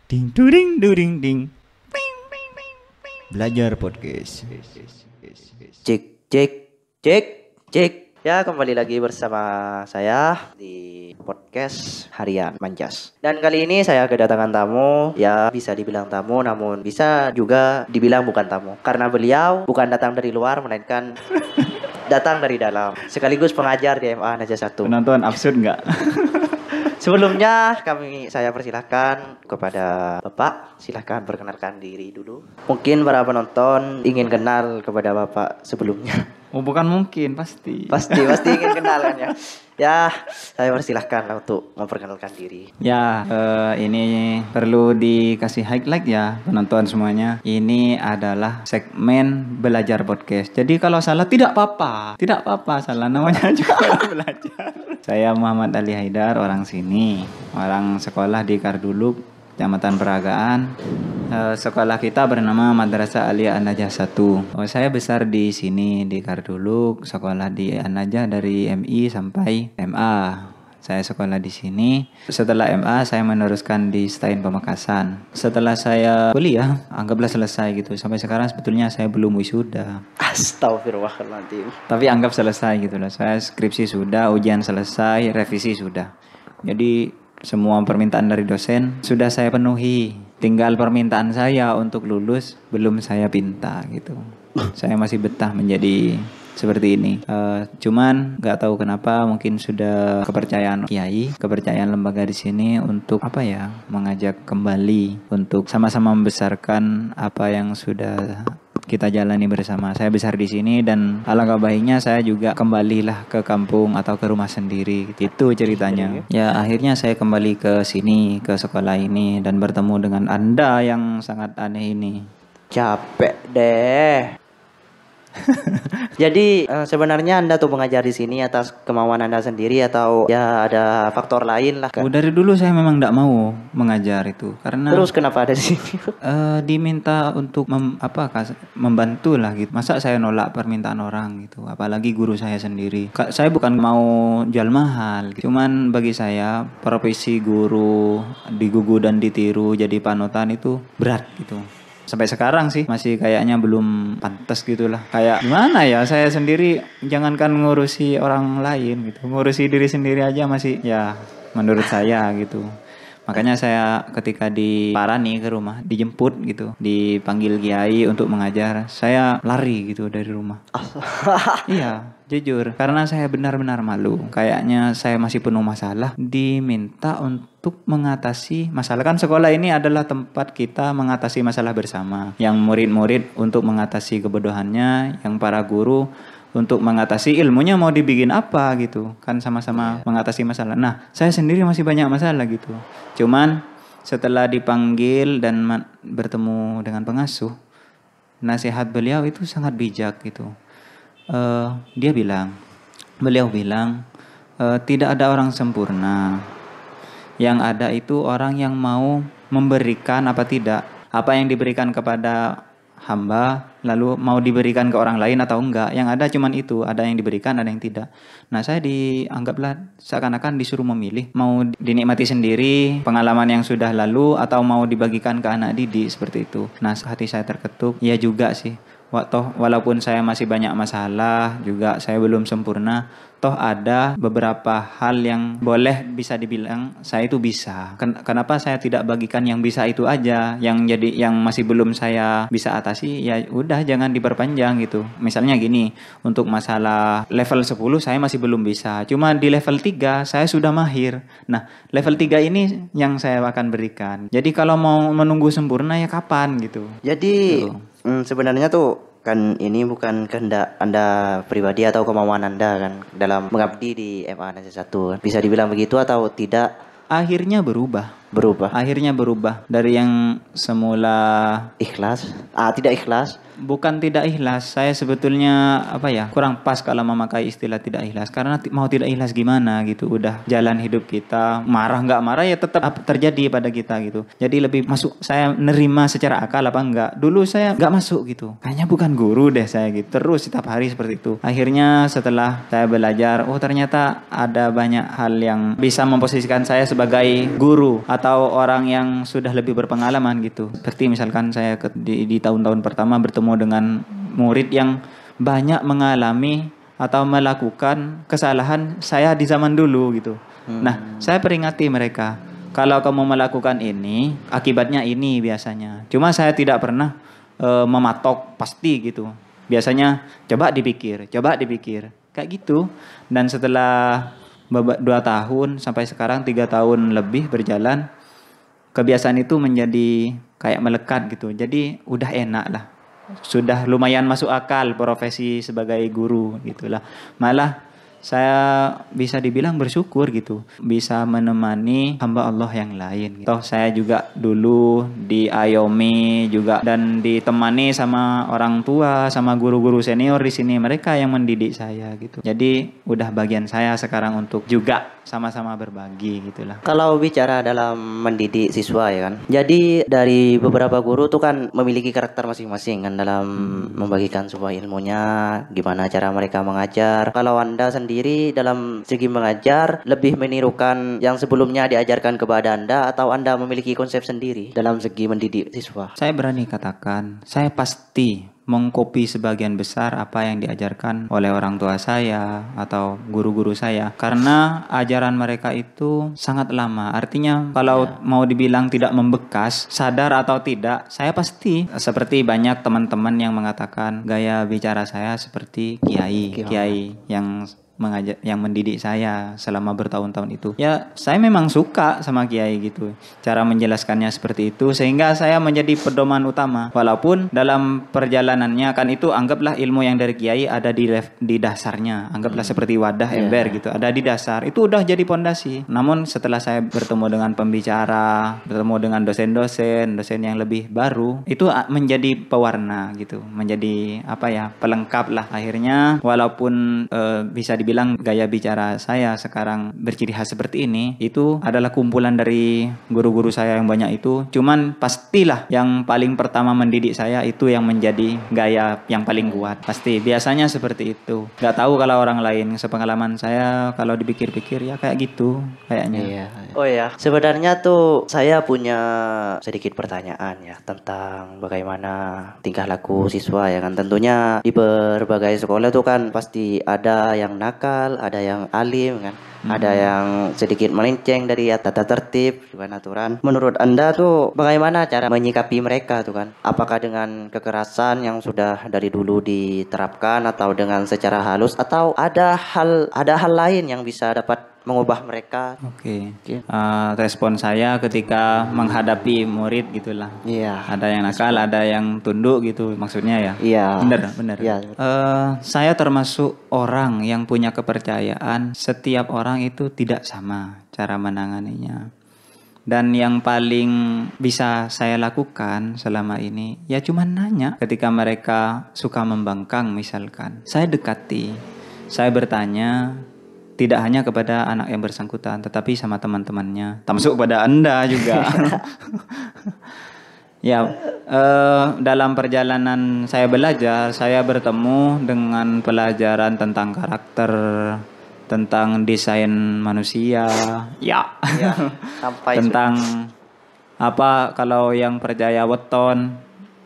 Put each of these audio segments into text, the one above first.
Ding ding ding ding. Belajar podcast. Cek, cek, cek, cek. Ya, kembali lagi bersama saya di podcast Harian Manjas. Dan kali ini saya kedatangan tamu, ya bisa dibilang tamu, namun bisa juga dibilang bukan tamu. Karena beliau bukan datang dari luar, melainkan datang dari dalam. Sekaligus pengajar di MA Najah 1. Penonton absurd nggak? Sebelumnya saya persilahkan kepada Bapak, silahkan perkenalkan diri dulu. Mungkin para penonton ingin kenal kepada Bapak sebelumnya. Oh, bukan mungkin, pasti. Pasti ingin kenal kan ya. Ya, saya persilahkan untuk memperkenalkan diri. Ya, ini perlu dikasih highlight ya penonton semuanya. Ini adalah segmen belajar podcast. Jadi kalau salah tidak apa-apa salah, namanya juga belajar. Saya Muhammad Ali Haidar, orang sini, orang sekolah di Karduluk, Kecamatan Peragaan. Sekolah kita bernama Madrasah Aliyah An-Najah 1. Saya besar di sini di Karduluk, sekolah di An-Najah dari MI sampai MA. Saya sekolah di sini. Setelah MA saya meneruskan di STAIN Pamekasan. Setelah saya kuliah, anggaplah selesai gitu. Sampai sekarang sebetulnya saya belum wisuda. Astagfirullahaladzim. Tapi anggap selesai gitu loh. Saya skripsi sudah, ujian selesai, revisi sudah. Jadi semua permintaan dari dosen sudah saya penuhi. Tinggal permintaan saya untuk lulus belum saya pinta gitu. Saya masih betah menjadi seperti ini. Cuman nggak tahu kenapa, mungkin sudah kepercayaan kiai, kepercayaan lembaga di sini untuk mengajak kembali untuk sama-sama membesarkan apa yang sudah kita jalani bersama. Saya besar di sini dan alangkah baiknya saya juga kembalilah ke kampung atau ke rumah sendiri. Itu ceritanya. Ya, akhirnya saya kembali ke sini, ke sekolah ini dan bertemu dengan Anda yang sangat aneh ini. Capek deh. Jadi sebenarnya Anda tuh mengajar di sini atas kemauan Anda sendiri atau ya ada faktor lain lah kan? Dari dulu saya memang tidak mau mengajar itu karena Terus kenapa ada di sini? Diminta untuk membantu lah gitu. Masa saya nolak permintaan orang gitu, apalagi guru saya sendiri. Saya bukan mau jual mahal gitu. Cuman bagi saya profesi guru digugu dan ditiru jadi panutan itu berat gitu. Sampai sekarang sih masih kayaknya belum pantas gitulah. Kayak gimana ya, saya sendiri jangankan ngurusi orang lain gitu, ngurusi diri sendiri aja masih ya menurut saya gitu. Makanya saya ketika diparani ke rumah, dijemput gitu, dipanggil kiai untuk mengajar, saya lari gitu dari rumah. Iya, jujur, karena saya benar-benar malu. Kayaknya saya masih penuh masalah, diminta untuk mengatasi masalah. Kan sekolah ini adalah tempat kita mengatasi masalah bersama. Yang murid-murid untuk mengatasi kebodohannya, yang para guru untuk mengatasi ilmunya mau dibikin apa gitu. Kan sama-sama mengatasi masalah. Nah, saya sendiri masih banyak masalah gitu. Cuman setelah dipanggil dan bertemu dengan pengasuh, nasihat beliau itu sangat bijak gitu. Beliau bilang, tidak ada orang sempurna. Yang ada itu orang yang mau memberikan apa tidak. Apa yang diberikan kepada hamba lalu mau diberikan ke orang lain atau enggak. Yang ada cuman itu, ada yang diberikan, ada yang tidak. Nah, saya dianggaplah seakan-akan disuruh memilih, mau dinikmati sendiri pengalaman yang sudah lalu atau mau dibagikan ke anak didik seperti itu. Nah, hati saya terketuk. Ya juga sih. Walaupun saya masih banyak masalah, juga saya belum sempurna, toh ada beberapa hal yang boleh bisa dibilang saya itu bisa. Kenapa saya tidak bagikan yang bisa itu aja, yang masih belum saya bisa atasi, ya udah jangan diperpanjang gitu. Misalnya gini, untuk masalah level 10 saya masih belum bisa, cuma di level 3 saya sudah mahir. Nah, level 3 ini yang saya akan berikan. Jadi kalau mau menunggu sempurna ya kapan gitu. Jadi sebenarnya tuh kan ini bukan kehendak Anda pribadi atau kemauan Anda kan dalam mengabdi di MA Najah 1. Bisa dibilang begitu atau tidak? Akhirnya berubah. Akhirnya berubah dari yang semula ikhlas, tidak ikhlas. Bukan tidak ikhlas, saya sebetulnya kurang pas kalau memakai istilah tidak ikhlas, karena mau tidak ikhlas gimana gitu, udah jalan hidup kita, marah nggak marah ya tetap terjadi pada kita gitu. Jadi lebih masuk saya nerima secara akal apa enggak. Dulu saya nggak masuk gitu, kayaknya bukan guru deh saya gitu, terus setiap hari seperti itu. Akhirnya setelah saya belajar, ternyata ada banyak hal yang bisa memposisikan saya sebagai guru atau atau orang yang sudah lebih berpengalaman gitu. Seperti misalkan saya di tahun-tahun pertama bertemu dengan murid yang banyak mengalami atau melakukan kesalahan saya di zaman dulu gitu. Nah, saya peringati mereka, kalau kamu melakukan ini, akibatnya ini biasanya. Cuma saya tidak pernah mematok pasti gitu. Biasanya coba dipikir, kayak gitu. Dan setelah 2 tahun sampai sekarang 3 tahun lebih berjalan, kebiasaan itu menjadi kayak melekat gitu. Jadi udah enak lah. Sudah lumayan masuk akal profesi sebagai guru gitulah. Malah saya bisa dibilang bersyukur gitu, bisa menemani hamba Allah yang lain gitu. Toh saya juga dulu diayomi juga dan ditemani sama orang tua, sama guru-guru senior di sini, mereka yang mendidik saya gitu. Jadi udah bagian saya sekarang untuk juga sama-sama berbagi gitulah. Kalau bicara dalam mendidik siswa ya kan, jadi dari beberapa guru tuh kan memiliki karakter masing-masing kan dalam membagikan sebuah ilmunya, gimana cara mereka mengajar. Kalau Anda sendiri dalam segi mengajar lebih menirukan yang sebelumnya diajarkan kepada Anda, atau Anda memiliki konsep sendiri dalam segi mendidik siswa? Saya berani katakan, saya pasti mengkopi sebagian besar apa yang diajarkan oleh orang tua saya atau guru-guru saya, karena ajaran mereka itu sangat lama. Artinya kalau mau dibilang tidak membekas, sadar atau tidak, saya pasti seperti banyak teman-teman yang mengatakan gaya bicara saya seperti kiai yang mengajar, yang mendidik saya selama bertahun-tahun itu. Ya, saya memang suka sama kiai gitu. Cara menjelaskannya seperti itu sehingga saya menjadi pedoman utama. Walaupun dalam perjalanannya kan itu anggaplah ilmu yang dari kiai ada di dasarnya. Anggaplah seperti wadah ember gitu. Ada di dasar. Itu udah jadi pondasi. Namun setelah saya bertemu dengan pembicara, bertemu dengan dosen yang lebih baru, itu menjadi pewarna gitu. Menjadi pelengkap lah. Akhirnya walaupun bisa dibilang gaya bicara saya sekarang berciri khas seperti ini, itu adalah kumpulan dari guru-guru saya yang banyak itu. Cuman pastilah yang paling pertama mendidik saya itu yang menjadi gaya yang paling kuat. Pasti biasanya seperti itu. Gak tahu kalau orang lain, sepengalaman saya kalau dipikir-pikir ya kayak gitu kayaknya. Iya. Oh ya, sebenarnya tuh saya punya sedikit pertanyaan ya tentang bagaimana tingkah laku siswa ya kan. Tentunya di berbagai sekolah tuh kan pasti ada yang nakal, ada yang alim kan, ada yang sedikit melenceng dari tata tertib dan aturan. Menurut Anda tuh bagaimana cara menyikapi mereka tuh kan? Apakah dengan kekerasan yang sudah dari dulu diterapkan, atau dengan secara halus, atau ada hal lain yang bisa dapat mengubah mereka? Oke. Respon saya ketika menghadapi murid gitulah. Iya. Ada yang nakal, ada yang tunduk gitu maksudnya ya. Iya. Bener. Iya. Saya termasuk orang yang punya kepercayaan setiap orang itu tidak sama cara menanganinya. Dan yang paling bisa saya lakukan selama ini ya cuma nanya. Ketika mereka suka membangkang misalkan, saya dekati, saya bertanya. Tidak hanya kepada anak yang bersangkutan, tetapi sama teman-temannya, termasuk pada Anda juga. Ya, dalam perjalanan saya belajar, saya bertemu dengan pelajaran tentang karakter, tentang desain manusia, Sampai tentang kalau yang percaya weton,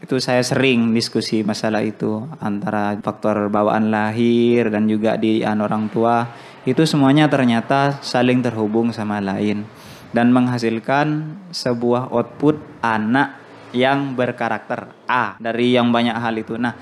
itu saya sering diskusi masalah itu, antara faktor bawaan lahir dan juga didikan orang tua. Itu semuanya ternyata saling terhubung sama lain dan menghasilkan sebuah output anak yang berkarakter A dari yang banyak hal itu. Nah,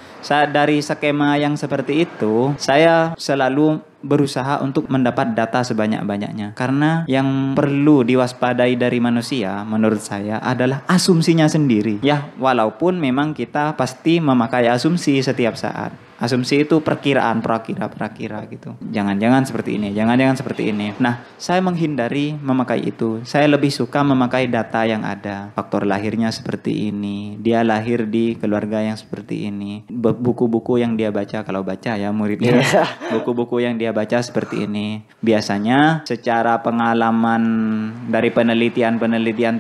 dari skema yang seperti itu, saya selalu berusaha untuk mendapat data sebanyak-banyaknya. Karena yang perlu diwaspadai dari manusia menurut saya adalah asumsinya sendiri. Ya, walaupun memang kita pasti memakai asumsi setiap saat. Asumsi itu perkiraan, prakira gitu. Jangan-jangan seperti ini, jangan-jangan seperti ini. Nah, saya menghindari memakai itu. Saya lebih suka memakai data yang ada. Faktor lahirnya seperti ini. Dia lahir di keluarga yang seperti ini. Buku-buku yang dia baca, kalau baca ya muridnya. Buku-buku yang dia baca seperti ini. Biasanya secara pengalaman dari penelitian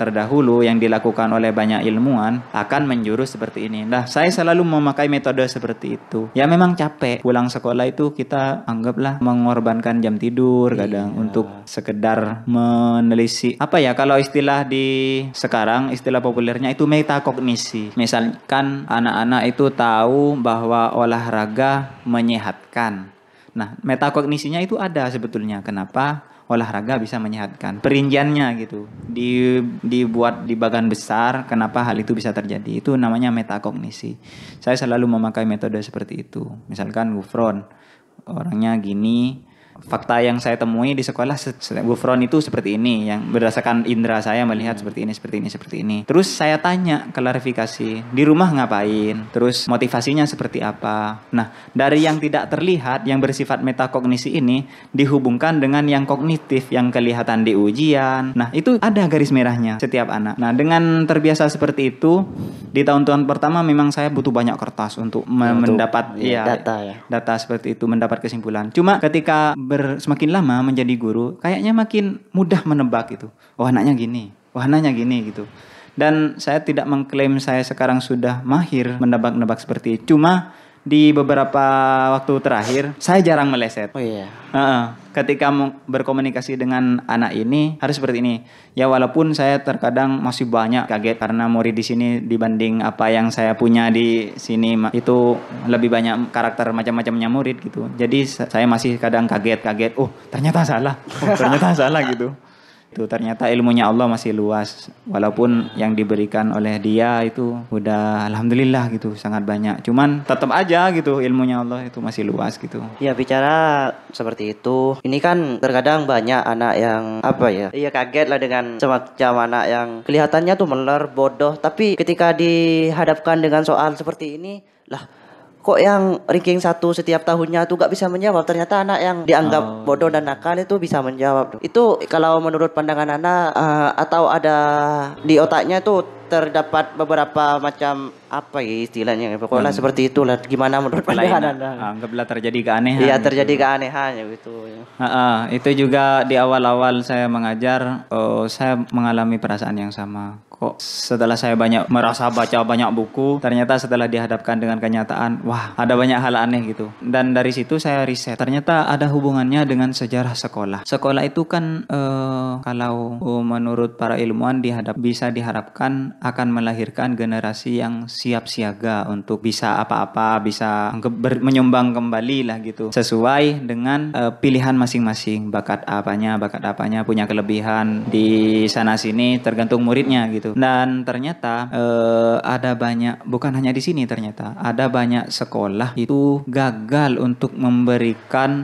terdahulu yang dilakukan oleh banyak ilmuwan akan menjurus seperti ini. Nah, saya selalu memakai metode seperti itu. Ya Ya memang capek. Pulang sekolah itu kita anggaplah mengorbankan jam tidur kadang untuk sekedar menelisik. Apa ya kalau istilah di sekarang, istilah populernya itu metakognisi. Misalkan anak-anak itu tahu bahwa olahraga menyehatkan. Nah, metakognisinya itu ada sebetulnya. Kenapa olahraga bisa menyehatkan? Perinciannya gitu. Dibuat di bagan besar, kenapa hal itu bisa terjadi? Itu namanya metakognisi. Saya selalu memakai metode seperti itu. Misalkan Gufron, orangnya gini. Fakta yang saya temui di sekolah Gufron itu seperti ini, yang berdasarkan indera saya melihat seperti ini. Terus saya tanya klarifikasi, di rumah ngapain? Terus motivasinya seperti apa? Nah, dari yang tidak terlihat yang bersifat metakognisi ini dihubungkan dengan yang kognitif yang kelihatan di ujian. Nah, itu ada garis merahnya setiap anak. Nah, dengan terbiasa seperti itu di tahun-tahun pertama memang saya butuh banyak kertas untuk mendapat data seperti itu, mendapat kesimpulan. Cuma ketika semakin lama menjadi guru, kayaknya makin mudah menebak itu. Oh anaknya gini, gitu. Dan saya tidak mengklaim saya sekarang sudah mahir menebak-nebak seperti itu. Cuma di beberapa waktu terakhir saya jarang meleset. Oh iya. Ketika berkomunikasi dengan anak ini harus seperti ini. Ya walaupun saya terkadang masih banyak kaget karena murid di sini dibanding apa yang saya punya di sini itu lebih banyak karakter macam-macamnya murid gitu. Jadi saya masih kadang kaget. Oh ternyata salah. Gitu. Itu ternyata ilmunya Allah masih luas. Walaupun yang diberikan oleh dia itu udah alhamdulillah gitu sangat banyak. Cuman tetap aja gitu ilmunya Allah itu masih luas gitu. Ya bicara seperti itu. Ini kan terkadang banyak anak yang kaget lah dengan semacam anak yang kelihatannya tuh meler, bodoh. Tapi ketika dihadapkan dengan soal seperti ini, kok yang ranking 1 setiap tahunnya tuh gak bisa menjawab. Ternyata anak yang dianggap bodoh dan nakal itu bisa menjawab. Itu kalau menurut pandangan anak atau ada di otaknya itu terdapat beberapa macam istilahnya. Pokoknya seperti itulah. Gimana menurut pandangan anda? Anggaplah terjadi keanehan. Iya terjadi keanehan gitu. Itu juga di awal-awal saya mengajar, saya mengalami perasaan yang sama. Kok setelah saya merasa baca banyak buku, ternyata setelah dihadapkan dengan kenyataan, wah ada banyak hal aneh gitu. Dan dari situ saya riset, ternyata ada hubungannya dengan sejarah sekolah. Sekolah itu kan kalau menurut para ilmuwan bisa diharapkan akan melahirkan generasi yang siap siaga untuk bisa apa-apa, bisa menyumbang kembali lah gitu. Sesuai dengan pilihan masing-masing, bakat apanya punya kelebihan di sana sini tergantung muridnya gitu. Dan ternyata ada banyak, bukan hanya di sini ternyata, ada banyak sekolah itu gagal untuk memberikan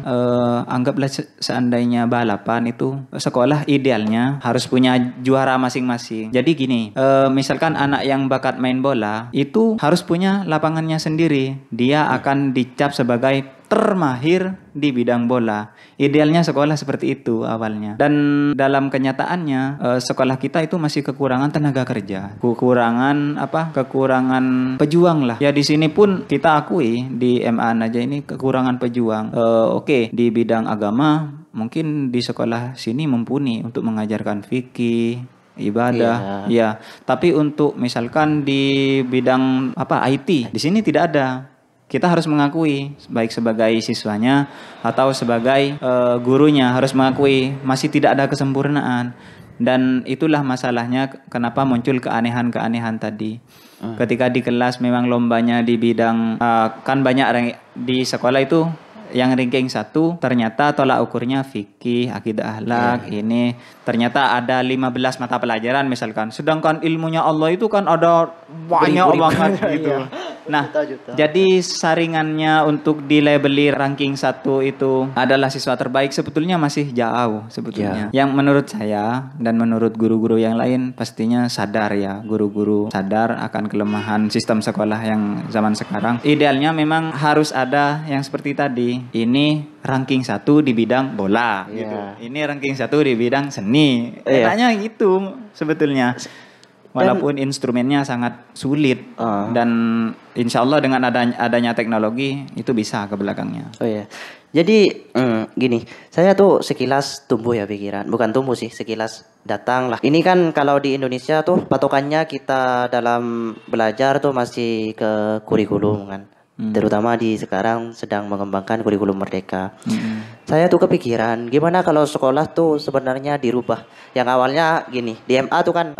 anggaplah seandainya balapan itu sekolah idealnya harus punya juara masing-masing. Jadi gini, misalkan anak yang bakat main bola itu harus punya lapangannya sendiri. Dia akan dicap sebagai termahir di bidang bola. Idealnya sekolah seperti itu awalnya. Dan dalam kenyataannya sekolah kita itu masih kekurangan tenaga kerja. Kekurangan pejuang lah. Ya di sini pun kita akui di MA aja ini kekurangan pejuang. Oke, di bidang agama mungkin di sekolah sini mumpuni untuk mengajarkan fikih, ibadah, ya. Tapi untuk misalkan di bidang IT, di sini tidak ada. Kita harus mengakui, baik sebagai siswanya atau sebagai gurunya harus mengakui masih tidak ada kesempurnaan. Dan itulah masalahnya kenapa muncul keanehan-keanehan tadi. Ketika di kelas memang lombanya di bidang kan banyak di sekolah itu yang ranking 1 ternyata tolak ukurnya fikih, akidah akhlak, ini ternyata ada 15 mata pelajaran misalkan. Sedangkan ilmunya Allah itu kan ada banyak banget gitu. Nah, jadi saringannya untuk dilabeli ranking 1 itu adalah siswa terbaik sebetulnya masih jauh sebetulnya. Yang menurut saya dan menurut guru-guru yang lain pastinya sadar ya, guru-guru sadar akan kelemahan sistem sekolah yang zaman sekarang. Idealnya memang harus ada yang seperti tadi. Ini ranking 1 di bidang bola gitu. Ini ranking 1 di bidang seni. Enaknya gitu sebetulnya. Walaupun instrumennya sangat sulit dan insya Allah dengan adanya teknologi itu bisa ke belakangnya. Oh iya. Jadi gini, saya tuh sekilas tumbuh ya pikiran, bukan tumbuh sih, sekilas datang lah. Ini kan kalau di Indonesia tuh patokannya kita dalam belajar tuh masih ke kurikulum kan. Terutama di sekarang sedang mengembangkan kurikulum merdeka. Saya tuh kepikiran gimana kalau sekolah tuh sebenarnya dirubah. Yang awalnya gini, di MA tuh kan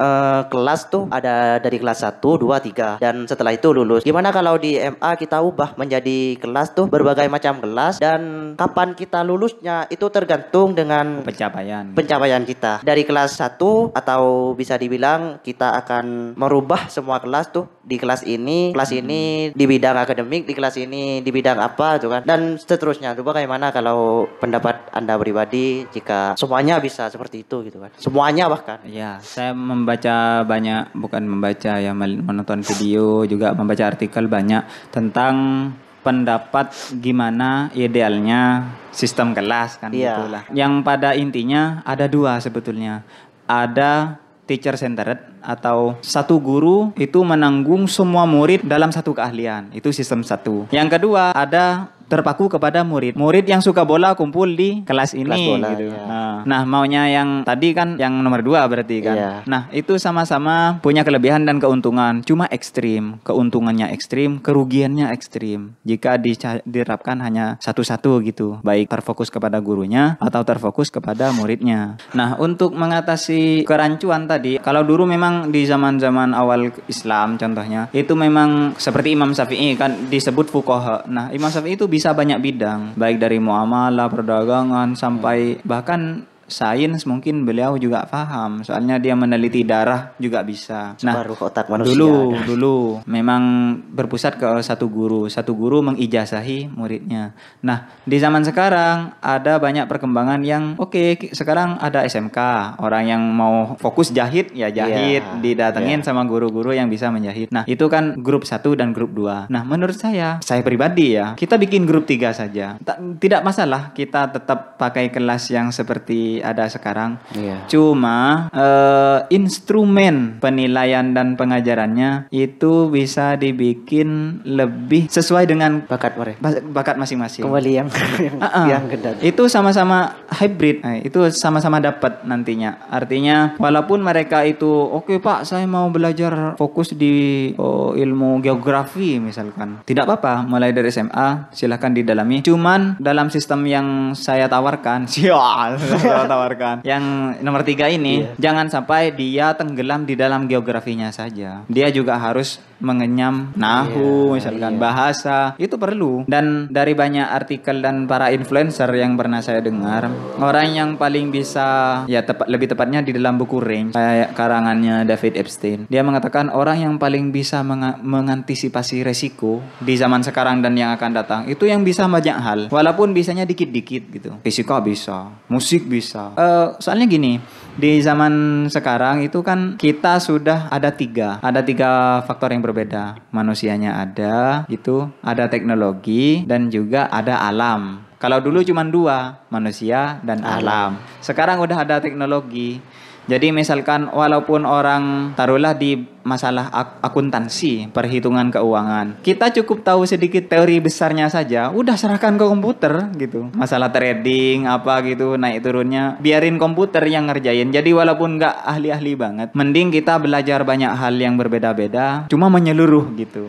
kelas tuh ada dari kelas 1, 2, 3 dan setelah itu lulus. Gimana kalau di MA kita ubah menjadi kelas tuh berbagai macam kelas dan kapan kita lulusnya itu tergantung dengan pencapaian kita. Dari kelas 1 atau bisa dibilang kita akan merubah semua kelas tuh. Di kelas ini di bidang akademik, di kelas ini di bidang apa tuh kan dan seterusnya. Coba bagaimana kalau pendapat Anda pribadi jika semuanya bisa seperti itu gitu kan. Semuanya bahkan. Ya, saya bukan membaca ya, menonton video juga membaca artikel banyak tentang pendapat gimana idealnya sistem kelas kan gitulah. Yang pada intinya ada dua sebetulnya. Ada teacher centered atau satu guru itu menanggung semua murid dalam satu keahlian. Itu sistem satu. Yang kedua ada terpaku kepada murid. Murid yang suka bola kumpul di kelas ini kelas bola, gitu. Ya. Nah, maunya yang tadi kan yang nomor 2 berarti kan. Ya. Nah, itu sama-sama punya kelebihan dan keuntungan. Cuma ekstrim. Keuntungannya ekstrim, kerugiannya ekstrim. Jika diterapkan hanya satu-satu gitu. Baik terfokus kepada gurunya atau terfokus kepada muridnya. Nah, untuk mengatasi kerancuan tadi, kalau dulu memang di zaman-zaman awal Islam contohnya, itu memang seperti Imam Syafi'i kan disebut fuqaha. Nah, Imam Syafi'i itu bisa banyak bidang, baik dari muamalah, perdagangan, sampai bahkan sains mungkin beliau juga paham. Soalnya dia meneliti darah juga bisa. Nah, Separuh otak manusia. Dulu memang berpusat ke satu guru. Satu guru mengijazahi muridnya. Nah, di zaman sekarang ada banyak perkembangan yang sekarang ada SMK. Orang yang mau fokus jahit ya jahit, didatengin sama guru-guru yang bisa menjahit. Nah, itu kan grup 1 dan grup 2. Nah, menurut saya pribadi ya, kita bikin grup 3 saja. Tidak masalah kita tetap pakai kelas yang seperti ada sekarang. Cuma instrumen penilaian dan pengajarannya itu bisa dibikin lebih sesuai dengan bakat masing-masing. Kembali yang kedap. Itu sama-sama hybrid. Itu sama-sama dapat nantinya. Artinya walaupun mereka itu Pak, saya mau belajar fokus di ilmu geografi misalkan. Tidak apa-apa, mulai dari SMA silakan didalami. Cuman dalam sistem yang saya tawarkan, yang nomor 3 ini, jangan sampai dia tenggelam di dalam geografinya saja. Dia juga harus mengenyam nahu, misalkan bahasa, itu perlu. Dan dari banyak artikel dan para influencer yang pernah saya dengar, orang yang paling bisa, lebih tepatnya di dalam buku Range, kayak karangannya David Epstein, dia mengatakan orang yang paling bisa mengantisipasi resiko di zaman sekarang dan yang akan datang, itu yang bisa banyak hal, walaupun bisanya dikit-dikit gitu. Fisika bisa, musik bisa. Soalnya gini, di zaman sekarang itu kan kita sudah ada tiga faktor yang berbeda. Manusianya ada gitu, ada teknologi dan juga ada alam. Kalau dulu cuma 2, manusia dan alam. Sekarang udah ada teknologi. Jadi misalkan walaupun orang taruhlah di masalah akuntansi, perhitungan keuangan, kita cukup tahu sedikit teori besarnya saja, udah serahkan ke komputer gitu. Masalah trading apa gitu, naik turunnya biarin komputer yang ngerjain. Jadi walaupun nggak ahli-ahli banget, mending kita belajar banyak hal yang berbeda-beda, cuma menyeluruh gitu.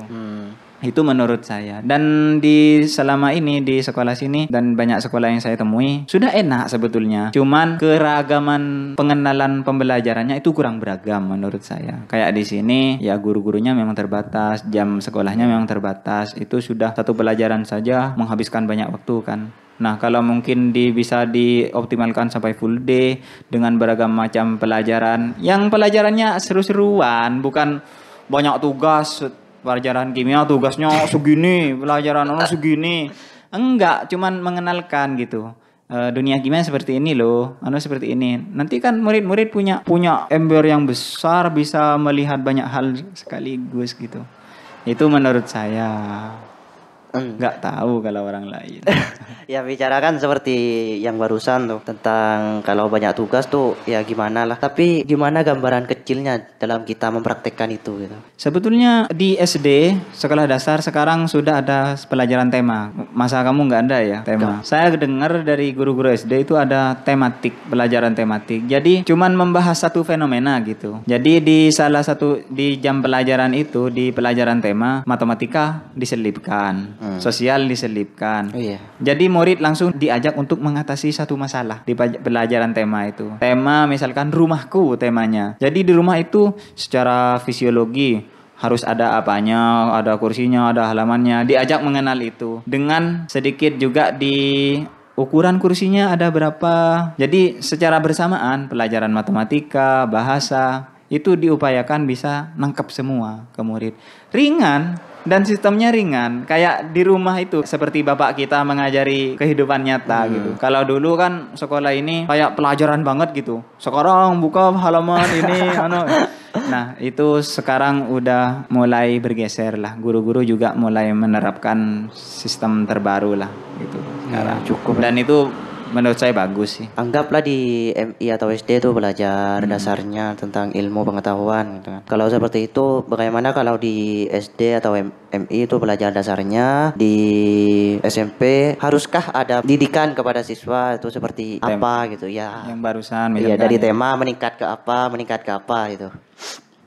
Itu menurut saya. Dan selama ini di sekolah sini dan banyak sekolah yang saya temui sudah enak sebetulnya. Cuman keragaman pengenalan pembelajarannya itu kurang beragam menurut saya. Kayak di sini ya guru-gurunya memang terbatas, jam sekolahnya memang terbatas. Itu sudah satu pelajaran saja menghabiskan banyak waktu kan. Nah, kalau mungkin bisa dioptimalkan sampai full day dengan beragam macam pelajaran, yang pelajarannya seru-seruan, bukan banyak tugas. Pelajaran kimia tugasnya segini, pelajaran segini. Enggak, cuman mengenalkan gitu. Dunia kimia seperti ini loh, seperti ini. Nanti kan murid-murid punya ember yang besar, bisa melihat banyak hal sekaligus gitu. Itu menurut saya. nggak tahu kalau orang lain. Ya bicarakan seperti yang barusan tuh tentang kalau banyak tugas tuh ya gimana lah. Tapi gimana gambaran kecilnya dalam kita mempraktekkan itu gitu. Sebetulnya di SD sekolah dasar sekarang sudah ada pelajaran tema. Masa kamu nggak ada ya tema? Saya dengar dari guru-guru SD itu ada tematik, pelajaran tematik. Jadi cuman membahas satu fenomena gitu. Jadi di salah satu di jam pelajaran itu di pelajaran tema matematika diselipkan, sosial diselipkan. Oh iya. Jadi murid langsung diajak untuk mengatasi satu masalah di pelajaran tema itu. Tema misalkan rumahku temanya. Jadi di rumah itu secara fisiologi harus ada apanya, ada kursinya, ada halamannya. Diajak mengenal itu. Dengan sedikit juga di ukuran kursinya ada berapa. Jadi secara bersamaan pelajaran matematika, bahasa itu diupayakan bisa nangkep semua ke murid. Ringan. Dan sistemnya ringan, kayak di rumah itu seperti bapak kita mengajari kehidupan nyata gitu. Kalau dulu kan sekolah ini kayak pelajaran banget gitu. Sekarang buka halaman ini, Nah itu sekarang udah mulai bergeser lah. Guru-guru juga mulai menerapkan sistem terbaru lah gitu. Sekarang cukup. Dan itu menurut saya bagus sih. Anggaplah di MI atau SD itu belajar dasarnya tentang ilmu pengetahuan gitu kan. Kalau seperti itu bagaimana kalau di SD atau MI itu belajar dasarnya, di SMP haruskah ada didikan kepada siswa itu seperti apa gitu ya. Yang barusan Iya, dari tema meningkat ke apa gitu.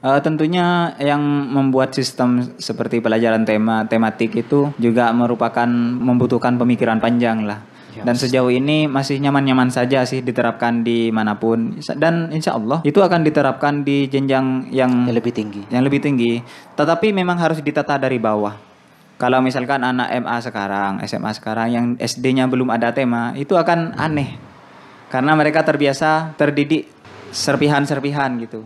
Tentunya yang membuat sistem seperti pelajaran tematik itu juga membutuhkan pemikiran panjang lah. Dan sejauh ini masih nyaman-nyaman saja sih diterapkan di manapun. Dan insya Allah itu akan diterapkan di jenjang yang lebih tinggi. Yang lebih tinggi. Tetapi memang harus ditata dari bawah. Kalau misalkan anak MA sekarang, SMA sekarang yang SD-nya belum ada tema, itu akan aneh. Karena mereka terbiasa terdidik serpihan-serpihan gitu.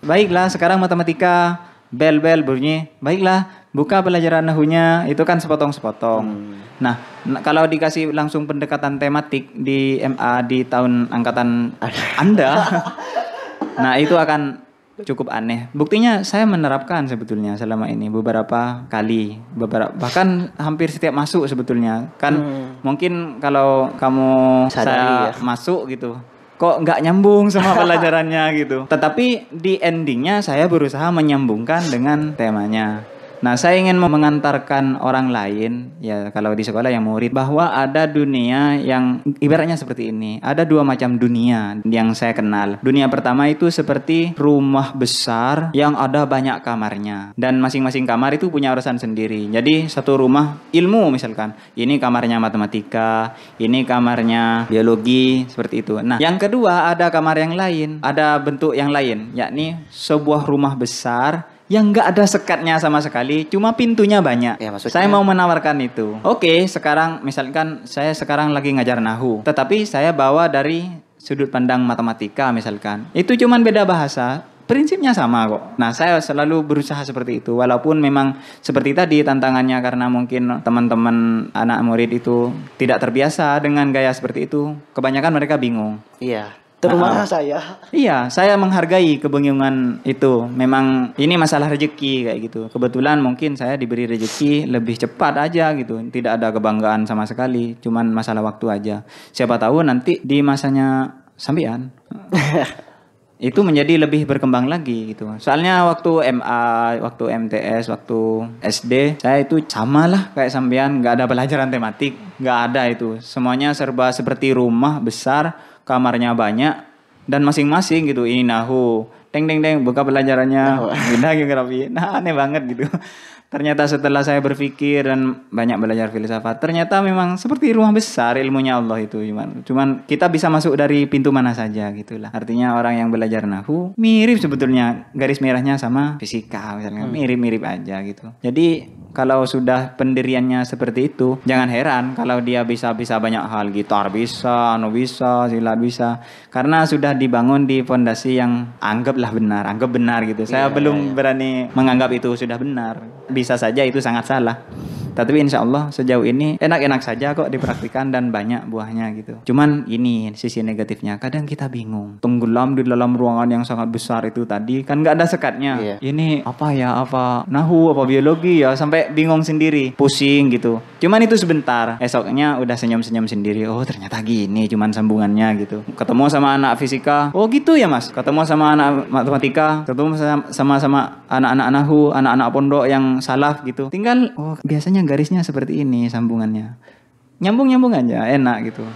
Baiklah, sekarang matematika bel-bel bunyi. Baiklah, buka pelajaran nahunya, itu kan sepotong-sepotong. Nah, kalau dikasih langsung pendekatan tematik di MA di tahun angkatan Anda, nah itu akan cukup aneh. Buktinya saya menerapkan sebetulnya selama ini beberapa kali, bahkan hampir setiap masuk sebetulnya. Kan mungkin kalau kamu saya masuk gitu, kok nggak nyambung sama pelajarannya gitu. Tetapi di endingnya saya berusaha menyambungkan dengan temanya. Nah, saya ingin mengantarkan orang lain, ya kalau di sekolah yang murid, bahwa ada dunia yang ibaratnya seperti ini. Ada dua macam dunia yang saya kenal. Dunia pertama itu seperti rumah besar yang ada banyak kamarnya. Dan masing-masing kamar itu punya urusan sendiri. Jadi satu rumah ilmu misalkan. Ini kamarnya matematika, ini kamarnya biologi, seperti itu. Nah, yang kedua ada kamar yang lain, ada bentuk yang lain, yakni sebuah rumah besar yang nggak ada sekatnya sama sekali, cuma pintunya banyak. Ya, saya mau menawarkan itu. Oke, sekarang misalkan saya sekarang lagi ngajar nahu, tetapi saya bawa dari sudut pandang matematika misalkan. Itu cuma beda bahasa, prinsipnya sama kok. Nah, saya selalu berusaha seperti itu. Walaupun memang seperti tadi tantangannya karena mungkin teman-teman anak murid itu tidak terbiasa dengan gaya seperti itu. Kebanyakan mereka bingung. Iya. Terutama saya. Iya, saya menghargai kebingungan itu. Memang ini masalah rezeki kayak gitu. Kebetulan mungkin saya diberi rezeki lebih cepat aja gitu. Tidak ada kebanggaan sama sekali. Cuman masalah waktu aja. Siapa tahu nanti di masanya sampean itu menjadi lebih berkembang lagi gitu. Soalnya waktu MA, waktu MTS, waktu SD, saya itu samalah kayak sampean, nggak ada pelajaran tematik, nggak ada itu. Semuanya serba seperti rumah besar. Kamarnya banyak dan masing-masing gitu. Ini nahu, teng buka pelajarannya, beda geografi. Nah, aneh banget gitu. Ternyata setelah saya berpikir dan banyak belajar filsafat, ternyata memang seperti rumah besar ilmunya Allah itu. Cuman kita bisa masuk dari pintu mana saja gitulah. Artinya orang yang belajar nahu mirip sebetulnya garis merahnya sama fisika misalnya, mirip-mirip aja gitu. Jadi kalau sudah pendiriannya seperti itu, jangan heran kalau dia bisa banyak hal, gitar bisa, silat bisa, karena sudah dibangun di fondasi yang anggap benar gitu. Saya belum berani menganggap itu sudah benar. Bisa saja itu sangat salah. Tapi insya Allah sejauh ini enak-enak saja kok dipraktikan dan banyak buahnya gitu. Cuman ini sisi negatifnya, kadang kita bingung. Tenggelam di dalam ruangan yang sangat besar itu tadi kan nggak ada sekatnya. Iya. Ini apa ya, apa nahu, apa biologi ya, sampai bingung sendiri, pusing gitu. Cuman itu sebentar, esoknya udah senyum-senyum sendiri. Oh ternyata gini cuman sambungannya gitu. Ketemu sama anak fisika, oh gitu ya mas. Ketemu sama anak matematika, ketemu sama anak-anak nahu, anak-anak pondok yang salaf gitu. Tinggal oh biasanya garisnya seperti ini sambungannya. Nyambung-nyambung aja, enak gitu.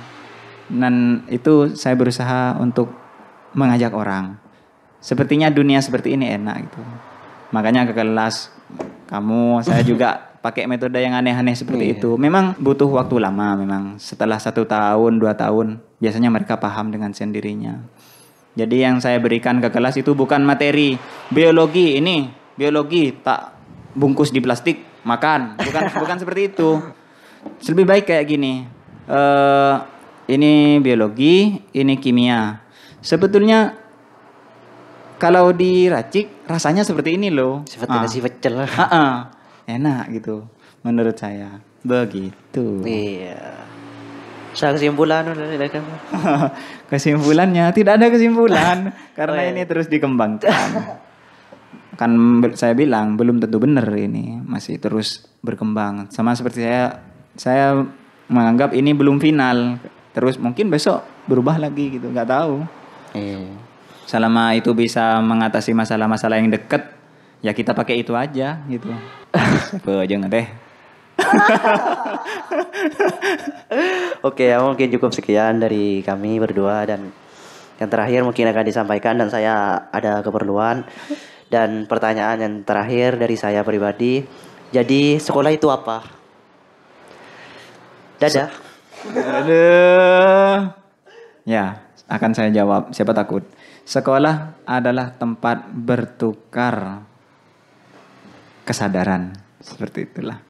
Dan itu saya berusaha untuk mengajak orang. Sepertinya dunia seperti ini enak gitu. Makanya ke kelas kamu, saya juga pakai metode yang aneh-aneh seperti itu. Memang butuh waktu lama memang. Setelah 1 tahun, 2 tahun, biasanya mereka paham dengan sendirinya. Jadi yang saya berikan ke kelas itu bukan materi biologi ini, biologi tak bungkus di plastik makan, bukan seperti itu. Lebih baik kayak gini. Ini biologi, ini kimia. Sebetulnya kalau diracik rasanya seperti ini loh. Sifatnya sifat celah. Enak gitu menurut saya. Begitu. Iya. Saya kesimpulan Kesimpulannya tidak ada kesimpulan karena ini terus dikembangkan. Kan saya bilang belum tentu benar ini, masih terus berkembang. Sama seperti saya menganggap ini belum final. Terus mungkin besok berubah lagi gitu, nggak tahu. Selama itu bisa mengatasi masalah-masalah yang dekat, ya kita pakai itu aja gitu. Jangan deh. Oke, ya mungkin cukup sekian dari kami berdua, dan yang terakhir mungkin akan disampaikan, dan saya ada keperluan. Dan pertanyaan yang terakhir dari saya pribadi, jadi sekolah itu apa? Dadah. Aduh. Ya, akan saya jawab. Siapa takut? Sekolah adalah tempat bertukar kesadaran. Seperti itulah.